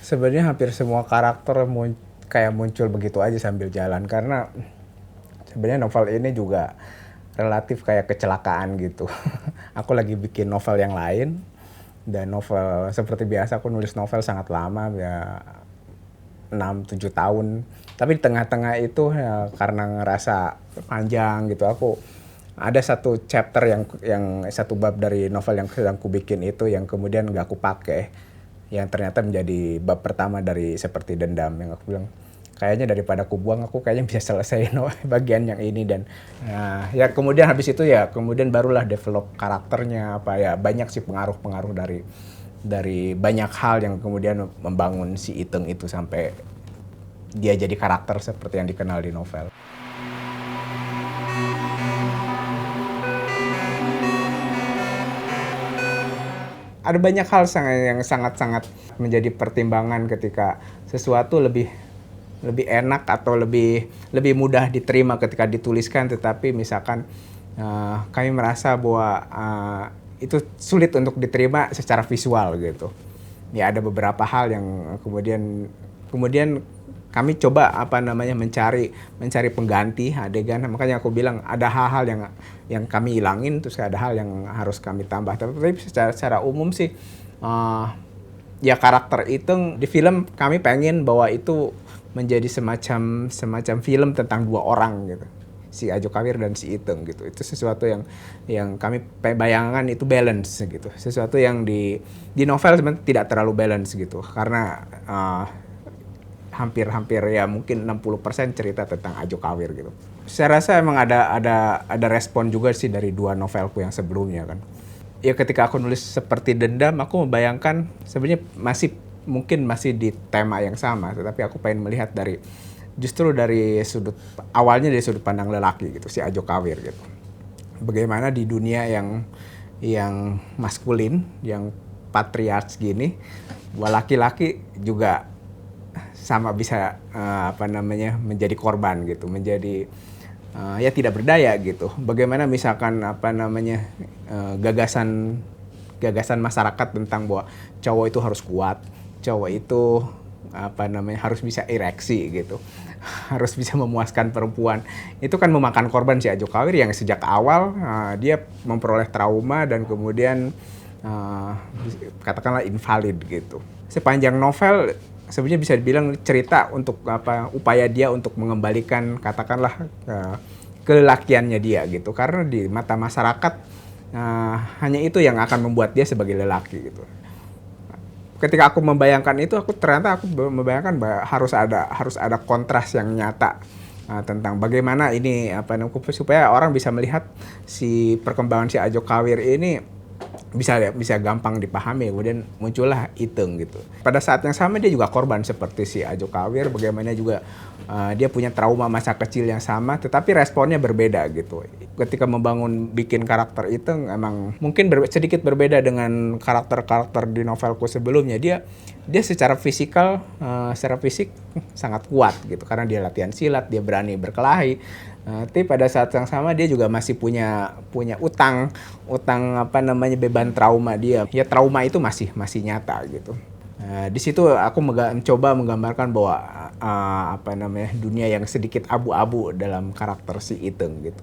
Sebenarnya hampir semua karakter kayak muncul begitu aja sambil jalan, karena sebenarnya novel ini juga relatif kayak kecelakaan gitu. Aku lagi bikin novel yang lain, dan novel seperti biasa aku nulis novel sangat lama ya, 6-7 tahun. Tapi di tengah-tengah itu ya, karena ngerasa panjang gitu, aku ada satu chapter yang satu bab dari novel yang sedang aku bikin itu yang kemudian gak aku pakai, yang ternyata menjadi bab pertama dari Seperti Dendam, yang aku bilang kayaknya daripada aku buang, aku kayaknya bisa selesai bagian yang ini. Dan ya kemudian habis itu ya kemudian barulah develop karakternya apa ya, banyak sih pengaruh-pengaruh dari banyak hal yang kemudian membangun si Iteng itu sampai dia jadi karakter seperti yang dikenal di novel. Ada banyak hal yang sangat-sangat menjadi pertimbangan ketika sesuatu lebih lebih enak atau lebih mudah diterima ketika dituliskan, tetapi misalkan kami merasa bahwa itu sulit untuk diterima secara visual gitu. Ya ada beberapa hal yang kemudian kami coba mencari pengganti adegan. Makanya aku bilang ada hal-hal yang kami hilangin, terus ada hal yang harus kami tambah. Tapi secara umum sih ya karakter itu di film kami pengen bahwa itu menjadi semacam film tentang dua orang gitu, si Ajo Kawir dan si Iteng gitu. Itu sesuatu yang kami bayangkan itu balance gitu, sesuatu yang di novel sebenarnya tidak terlalu balance gitu, karena hampir ya mungkin 60% cerita tentang Ajo Kawir gitu. Saya rasa emang ada respon juga sih dari dua novelku yang sebelumnya kan. Ya ketika aku nulis Seperti Dendam, aku membayangkan sebenarnya mungkin masih di tema yang sama, tetapi aku pengen melihat justru dari awalnya dari sudut pandang lelaki gitu, si Ajo Kawir gitu. Bagaimana di dunia yang maskulin, yang patriarch gini, bahwa laki-laki juga sama bisa menjadi korban gitu, menjadi ya tidak berdaya gitu. Bagaimana misalkan gagasan masyarakat tentang bahwa cowok itu harus kuat, cowok itu harus bisa ereksi gitu, harus bisa memuaskan perempuan. Itu kan memakan korban si Ajo Kawir yang sejak awal dia memperoleh trauma dan kemudian katakanlah invalid gitu. Sepanjang novel sebenarnya bisa dibilang cerita untuk upaya dia untuk mengembalikan katakanlah kelelakiannya dia gitu, karena di mata masyarakat hanya itu yang akan membuat dia sebagai lelaki gitu. Ketika aku membayangkan itu, aku membayangkan bahwa harus ada kontras yang nyata tentang bagaimana ini supaya orang bisa melihat si perkembangan si Ajo Kawir ini bisa gampang dipahami. Kemudian muncullah Iteng gitu. Pada saat yang sama dia juga korban seperti si Ajo Kawir, bagaimana juga dia punya trauma masa kecil yang sama, tetapi responnya berbeda gitu. Ketika bikin karakter Iteng emang mungkin sedikit berbeda dengan karakter-karakter di novelku sebelumnya. Dia secara fisik sangat kuat gitu, karena dia latihan silat, dia berani berkelahi. Tapi pada saat yang sama dia juga masih punya utang beban trauma dia. Ya trauma itu masih nyata gitu. Di situ aku mencoba menggambarkan bahwa dunia yang sedikit abu-abu dalam karakter si Iteng gitu.